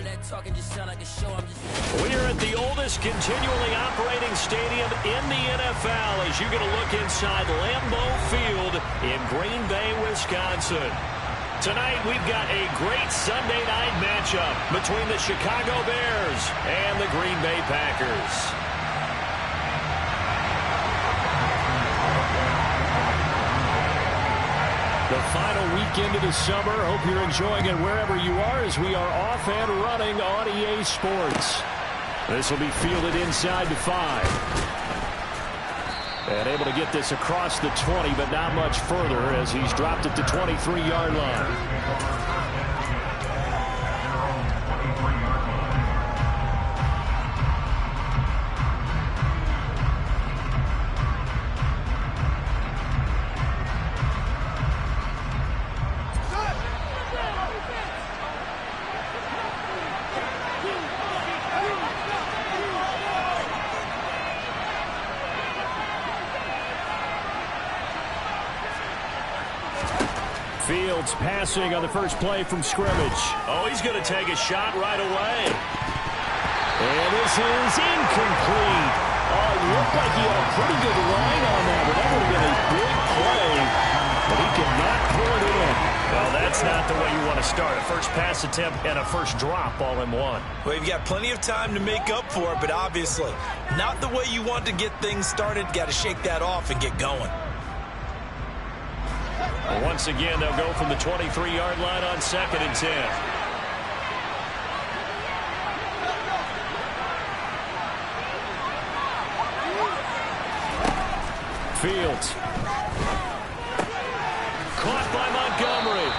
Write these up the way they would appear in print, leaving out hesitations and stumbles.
We are at the oldest continually operating stadium in the NFL as you get a look inside Lambeau Field in Green Bay, Wisconsin. Tonight we've got a great Sunday night matchup between the Chicago Bears and the Green Bay Packers. The final weekend of the summer. Hope you're enjoying it wherever you are as we are off and running on EA Sports. This will be fielded inside the 5. And able to get this across the 20, but not much further as he's dropped it to 23-yard line. Fields passing on the first play from scrimmage. Oh, he's going to take a shot right away. And this is incomplete. Oh, it looked like he had a pretty good line on that, but that would have been a big play. But he could not pull it in. Well, that's not the way you want to start. A first pass attempt and a first drop all in one. Well, you've got plenty of time to make up for it, but obviously not the way you want to get things started. Got to shake that off and get going. Once again, they'll go from the 23-yard line on 2nd and 10. Fields. Caught by Montgomery.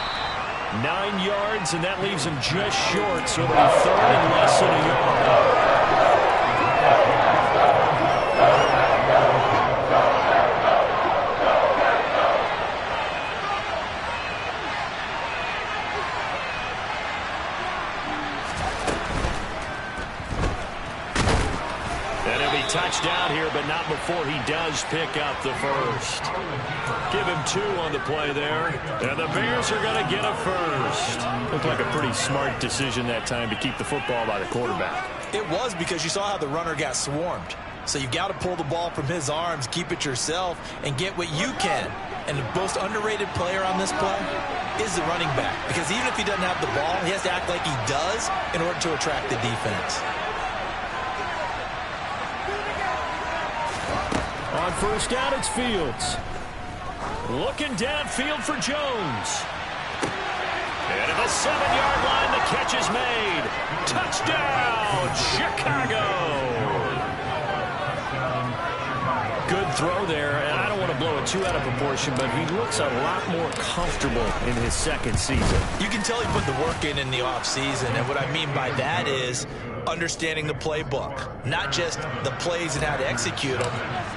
9 yards, and that leaves him just short, so it'll be 3rd and less than a yard. Touchdown here, but not before he does pick up the first. Give him 2 on the play there, and the Bears are going to get a first. Looked like a pretty smart decision that time to keep the football by the quarterback. It was, because you saw how the runner got swarmed. So you've got to pull the ball from his arms, keep it yourself, and get what you can. And the most underrated player on this play is the running back, because even if he doesn't have the ball, he has to act like he does in order to attract the defense. On first down, it's Fields. Looking downfield for Jones. And at the 7-yard line, the catch is made. Touchdown, Chicago. Good throw there, and I don't want to blow it too out of proportion, but he looks a lot more comfortable in his 2nd season. You can tell he put the work in the offseason, and what I mean by that is understanding the playbook. Not just the plays and how to execute them,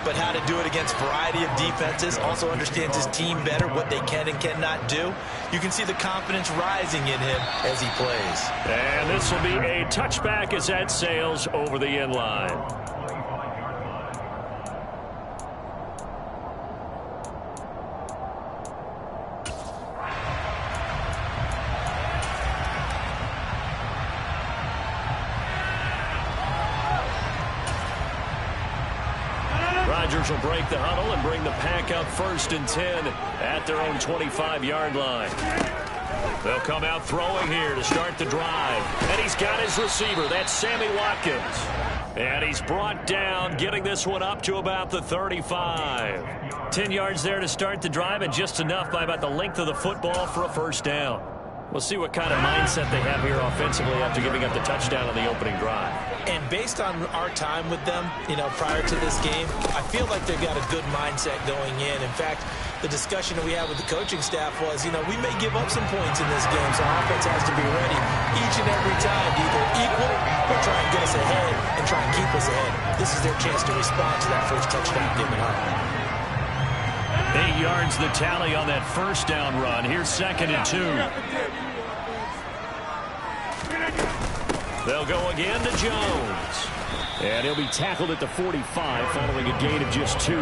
but how to do it against a variety of defenses. Also understands his team better, what they can and cannot do. You can see the confidence rising in him as he plays. And this will be a touchback as that sails over the end line. Rodgers will break the huddle and bring the pack up 1st and 10 at their own 25-yard line. They'll come out throwing here to start the drive. And he's got his receiver. That's Sammy Watkins. And he's brought down, getting this one up to about the 35. 10 yards there to start the drive, and just enough by about the length of the football for a first down. We'll see what kind of mindset they have here offensively after giving up the touchdown on the opening drive. And based on our time with them, prior to this game, I feel like they've got a good mindset going in. In fact, the discussion that we had with the coaching staff was, we may give up some points in this game, so our offense has to be ready each and every time to either equal or try and get us ahead and try and keep us ahead. This is their chance to respond to that first touchdown given up. 8 yards the tally on that first down run. Here's 2nd and 2. They'll go again to Jones. And he'll be tackled at the 45 following a gain of just 2.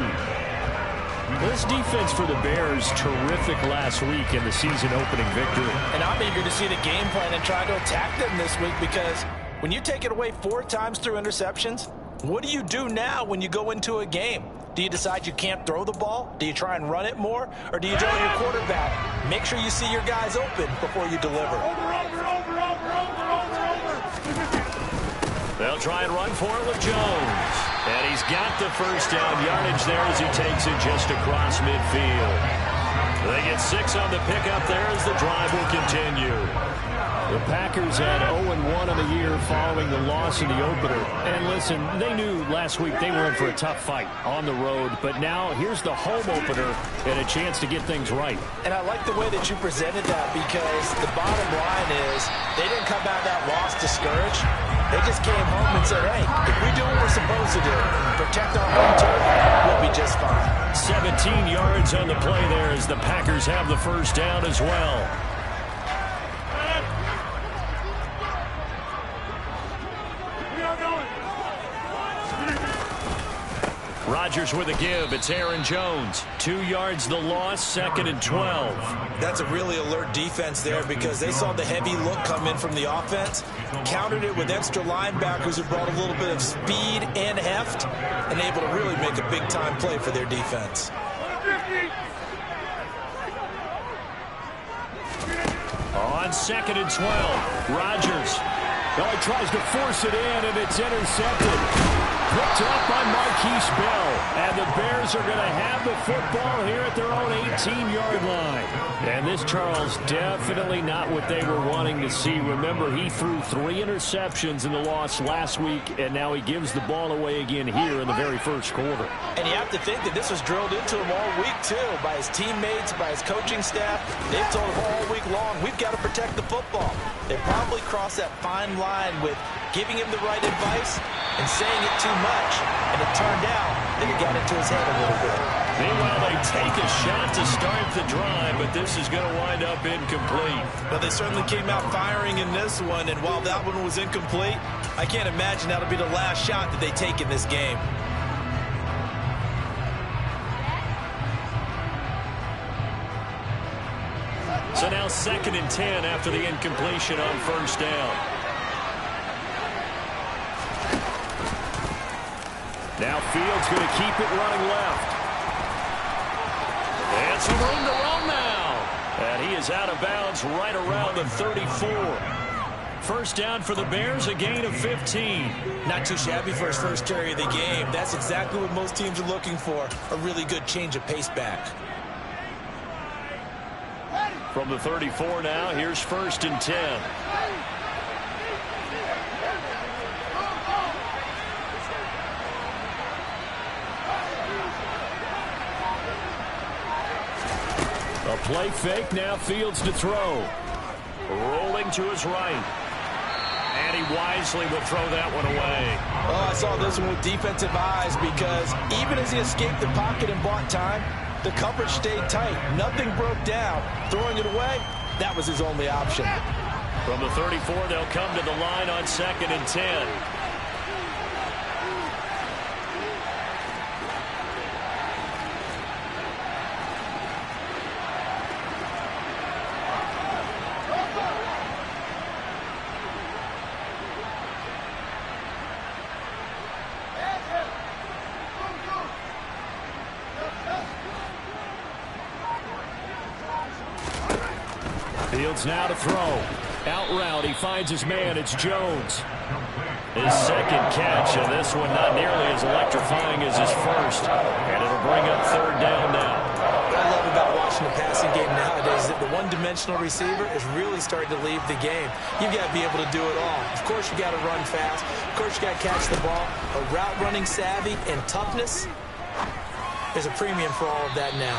This defense for the Bears, terrific last week in the season-opening victory. And I'm eager to see the game plan and try to attack them this week, because when you take it away 4 times through interceptions, what do you do now when you go into a game? Do you decide you can't throw the ball? Do you try and run it more? Or do you tell your quarterback, make sure you see your guys open before you deliver? They'll try and run for it with Jones. And he's got the first down yardage there as he takes it just across midfield. They get 6 on the pickup there as the drive will continue. The Packers had 0-1 on the year following the loss in the opener. And listen, they knew last week they were in for a tough fight on the road. But now here's the home opener and a chance to get things right. And I like the way that you presented that, because the bottom line is they didn't come out of that loss discouraged. They just came home and said, hey, if we do what we're supposed to do, protect our home turf, we'll be just fine. 17 yards on the play there as the Packers have the first down as well. Rodgers with a give. It's Aaron Jones. 2 yards the loss, 2nd and 12. That's a really alert defense there, because they saw the heavy look come in from the offense, countered it with extra linebackers who brought a little bit of speed and heft, and able to really make a big-time play for their defense. On 2nd and 12, Rodgers. Oh, he tries to force it in, and it's intercepted. Picked up by Marquise Bell. And the Bears are going to have the football here at their own 18-yard line. And this, Charles, definitely not what they were wanting to see. Remember, he threw 3 interceptions in the loss last week, and now he gives the ball away again here in the very first quarter. And you have to think that this was drilled into him all week, too, by his teammates, by his coaching staff. They've told him all week long, we've got to protect the football. They probably crossed that fine line with giving him the right advice and saying it too much. And it turned out that it got into his head a little bit. Meanwhile, they take a shot to start the drive, but this is going to wind up incomplete. Well, they certainly came out firing in this one, and while that one was incomplete, I can't imagine that'll be the last shot that they take in this game. So now 2nd and 10 after the incompletion on first down. Now Fields going to keep it running left. And some room to run now. And he is out of bounds right around the 34. First down for the Bears, a gain of 15. Not too shabby for his first carry of the game. That's exactly what most teams are looking for, a really good change of pace back. From the 34 now, here's 1st and 10. A play fake, now Fields to throw. Rolling to his right. And he wisely will throw that one away. Oh, I saw this one with defensive eyes, because even as he escaped the pocket and bought time, the coverage stayed tight. Nothing broke down. Throwing it away, that was his only option. From the 34, they'll come to the line on 2nd and 10. Fields now to throw. Out route, he finds his man. It's Jones. His 2nd catch, and this one not nearly as electrifying as his first. And it'll bring up 3rd down now. What I love about watching the passing game nowadays is that the one-dimensional receiver is really starting to leave the game. You've got to be able to do it all. Of course, you got to run fast. Of course, you got to catch the ball. A route running savvy and toughness, there's a premium for all of that now.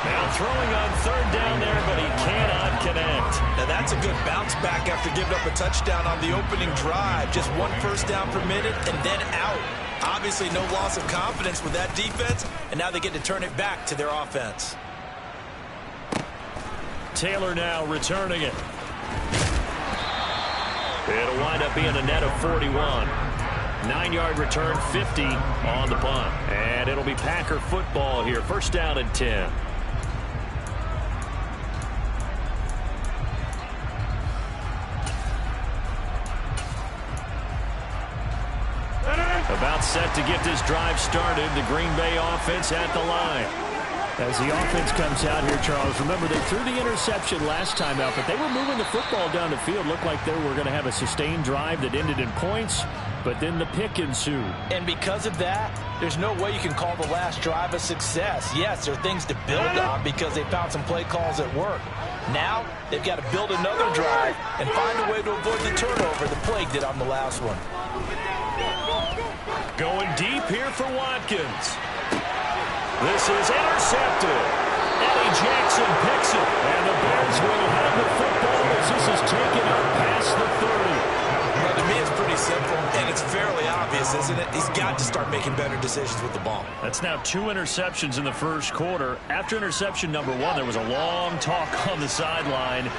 Now throwing on 3rd down there, but he cannot connect. Now that's a good bounce back after giving up a touchdown on the opening drive. Just 1 first down permitted and then out. Obviously no loss of confidence with that defense, and now they get to turn it back to their offense. Taylor now returning it. It'll wind up being a net of 41. 9-yard return, 50 on the punt. And it'll be Packer football here. First down and 10. About set to get this drive started. The Green Bay offense at the line. As the offense comes out here, Charles, remember they threw the interception last time out, but they were moving the football down the field. Looked like they were going to have a sustained drive that ended in points, but then the pick ensued. And because of that, there's no way you can call the last drive a success. Yes, there are things to build on because they found some play calls at work. Now, they've got to build another drive and find a way to avoid the turnover the Plague did on the last one. Going deep here for Watkins. This is intercepted. Eddie Jackson picks it. And the Bears will have the football as this is taken up past the 30. Well, to me, it's pretty simple, and it's fairly obvious, isn't it? He's got to start making better decisions with the ball. That's now 2 interceptions in the first quarter. After interception number 1, there was a long talk on the sideline.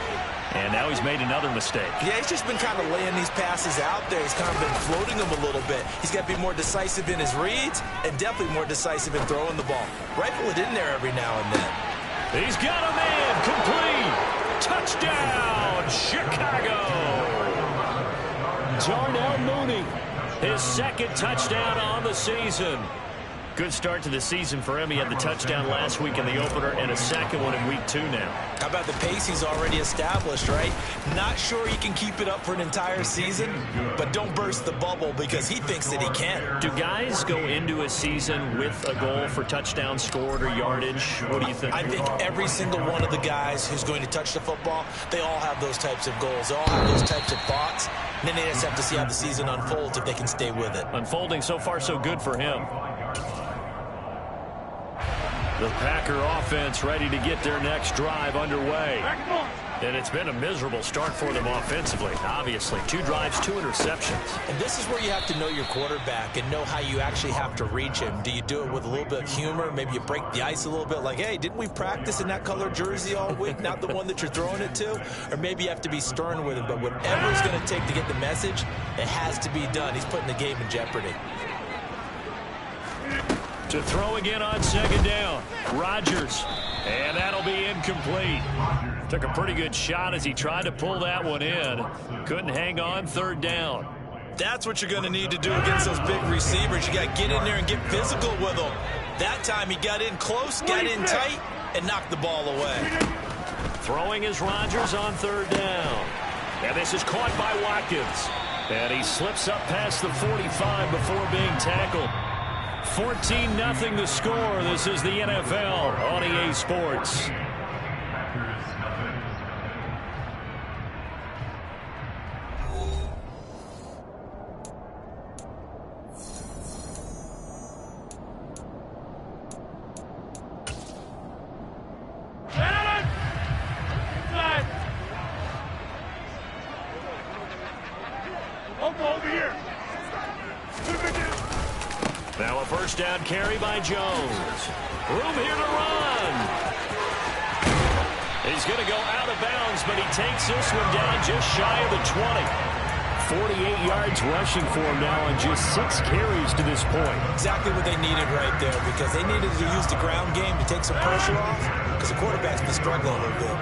And now he's made another mistake. Yeah, he's just been kind of laying these passes out there. He's kind of been floating them a little bit. He's got to be more decisive in his reads and definitely more decisive in throwing the ball. Rifle it in there every now and then. He's got a man complete. Touchdown, Chicago. Darnell Mooney. His second touchdown on the season. Good start to the season for him. He had the touchdown last week in the opener and a second one in week 2 now. How about the pace he's already established, right? Not sure he can keep it up for an entire season, but don't burst the bubble because he thinks that he can. Do guys go into a season with a goal for touchdown scored or yardage? What do you think? I think every single one of the guys who's going to touch the football, they all have those types of goals. They all have those types of thoughts. And then they just have to see how the season unfolds if they can stay with it. Unfolding so far so good for him. The Packer offense ready to get their next drive underway. And it's been a miserable start for them offensively. Obviously, 2 drives, 2 interceptions. And this is where you have to know your quarterback and know how you actually have to reach him. Do you do it with a little bit of humor? Maybe you break the ice a little bit like, hey, didn't we practice in that color jersey all week? Not the one that you're throwing it to? Or maybe you have to be stern with him. But whatever it's going to take to get the message, it has to be done. He's putting the game in jeopardy. To throw again on second down. Rodgers. And that'll be incomplete. Took a pretty good shot as he tried to pull that one in. Couldn't hang on third down. That's what you're going to need to do against those big receivers. You got to get in there and get physical with them. That time he got in close, got in tight, and knocked the ball away. Throwing is Rodgers on third down. And this is caught by Watkins. And he slips up past the 45 before being tackled. 14-0 the score. This is the NFL on EA Sports. Now a first down carry by Jones. Room here to run. He's going to go out of bounds, but he takes this one down just shy of the 20. 48 yards rushing for him now on just 6 carries to this point. Exactly what they needed right there because they needed to use the ground game to take some pressure off because the quarterback's been struggling a little bit.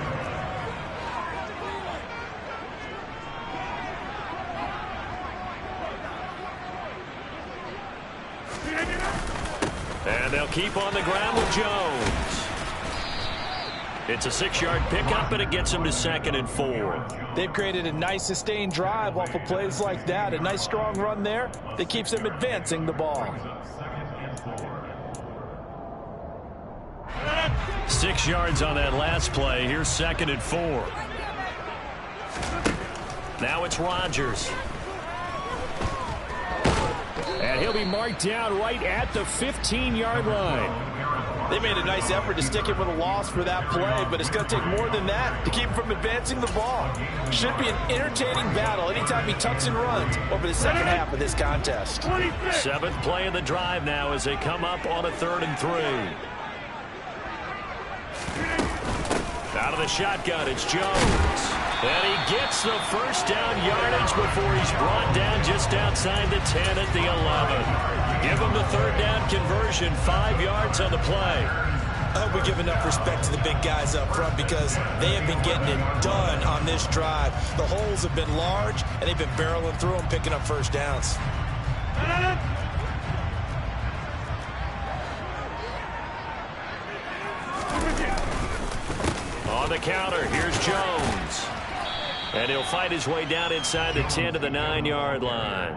And they'll keep on the ground with Jones. It's a 6-yard pickup, and it gets them to second and 4. They've created a nice sustained drive off of plays like that. A nice strong run there that keeps them advancing the ball. 6 yards on that last play. Here's second and 4. Now it's Rodgers. And he'll be marked down right at the 15-yard line. They made a nice effort to stick him with a loss for that play, but it's going to take more than that to keep him from advancing the ball. Should be an entertaining battle anytime he tucks and runs over the second half of this contest. 7th play of the drive now as they come up on a 3rd and 3. Out of the shotgun, it's Jones. And he gets the first down yardage before he's brought down just outside the 10 at the 11. Give him the third down conversion, 5 yards on the play. I hope we give enough respect to the big guys up front because they have been getting it done on this drive. The holes have been large, and they've been barreling through them, picking up first downs. On the counter, here's Jones. And he'll fight his way down inside the 10 to the 9-yard line.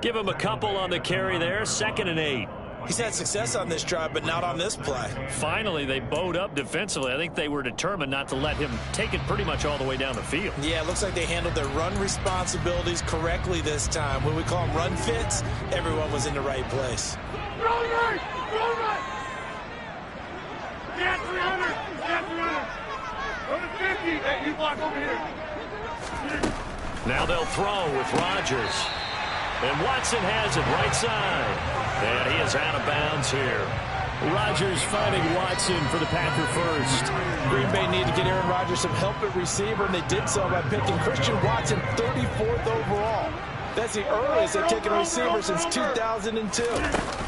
Give him a couple on the carry there, 2nd and 8. He's had success on this drive, but not on this play. Finally, they bowed up defensively. I think they were determined not to let him take it pretty much all the way down the field. Yeah, it looks like they handled their run responsibilities correctly this time. When we call them run fits, everyone was in the right place. Roll right! Roll right! Get 300! Get 300! Go to 50! Hey, you block over here. Now they'll throw with Rodgers. And Watson has it right side. And he is out of bounds here. Rodgers finding Watson for the Packer first. Green Bay needed to get Aaron Rodgers some help at receiver, and they did so by picking Christian Watson 34th overall. That's the earliest they've taken a receiver since 2002.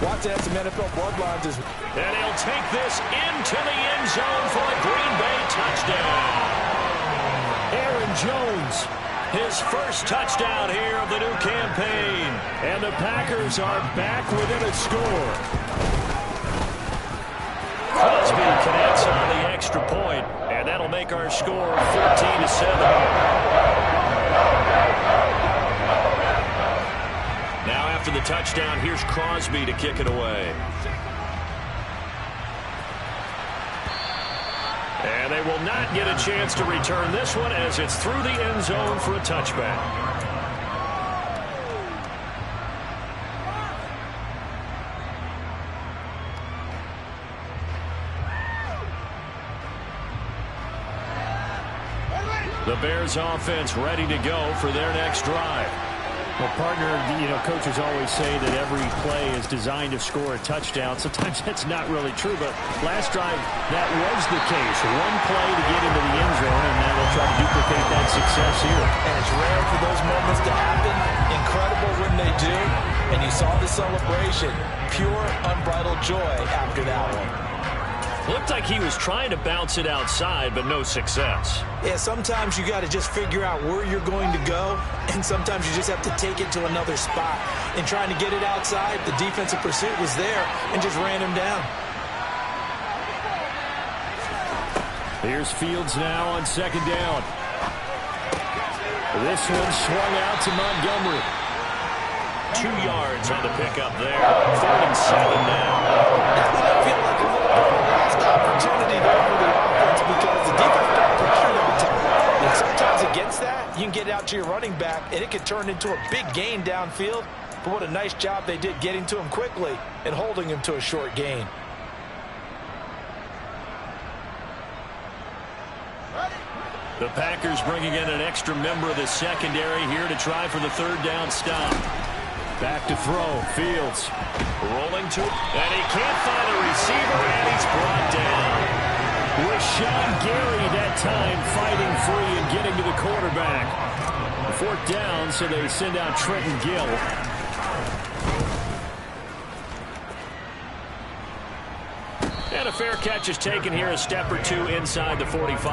Watson has some NFL bloodlines as well. And he'll take this into the end zone for a Green Bay touchdown. Aaron Jones, his first touchdown here of the new campaign. and the Packers are back within a score. Crosby connects on the extra point, and that'll make our score 14-7. Now after the touchdown, here's Crosby to kick it away. And they will not get a chance to return this one as it's through the end zone for a touchback. The Bears offense ready to go for their next drive. Well, partner, coaches always say that every play is designed to score a touchdown. Sometimes that's not really true, but last drive, that was the case. One play to get into the end zone, and now they'll try to duplicate that success here. And it's rare for those moments to happen. Incredible when they do. And you saw the celebration. Pure, unbridled joy after that one. Looked like he was trying to bounce it outside, but no success. Yeah, sometimes you got to just figure out where you're going to go, and sometimes you just have to take it to another spot. In trying to get it outside, the defensive pursuit was there and just ran him down. Here's Fields now on second down. This one swung out to Montgomery. 2 yards on the pickup there. 3rd and 7 now. That might feel like a little bit of a lost opportunity there for the offense because the defense got pressured every time. And sometimes against that, you can get out to your running back, and it can turn into a big gain downfield. But what a nice job they did getting to him quickly and holding him to a short gain. The Packers bringing in an extra member of the secondary here to try for the 3rd down stop. Back to throw, Fields. Rolling to, and he can't find a receiver, and he's brought down. Rashawn Gary that time fighting free and getting to the quarterback. 4th down, so they send out Trenton Gill. And a fair catch is taken here, a step or two inside the 45.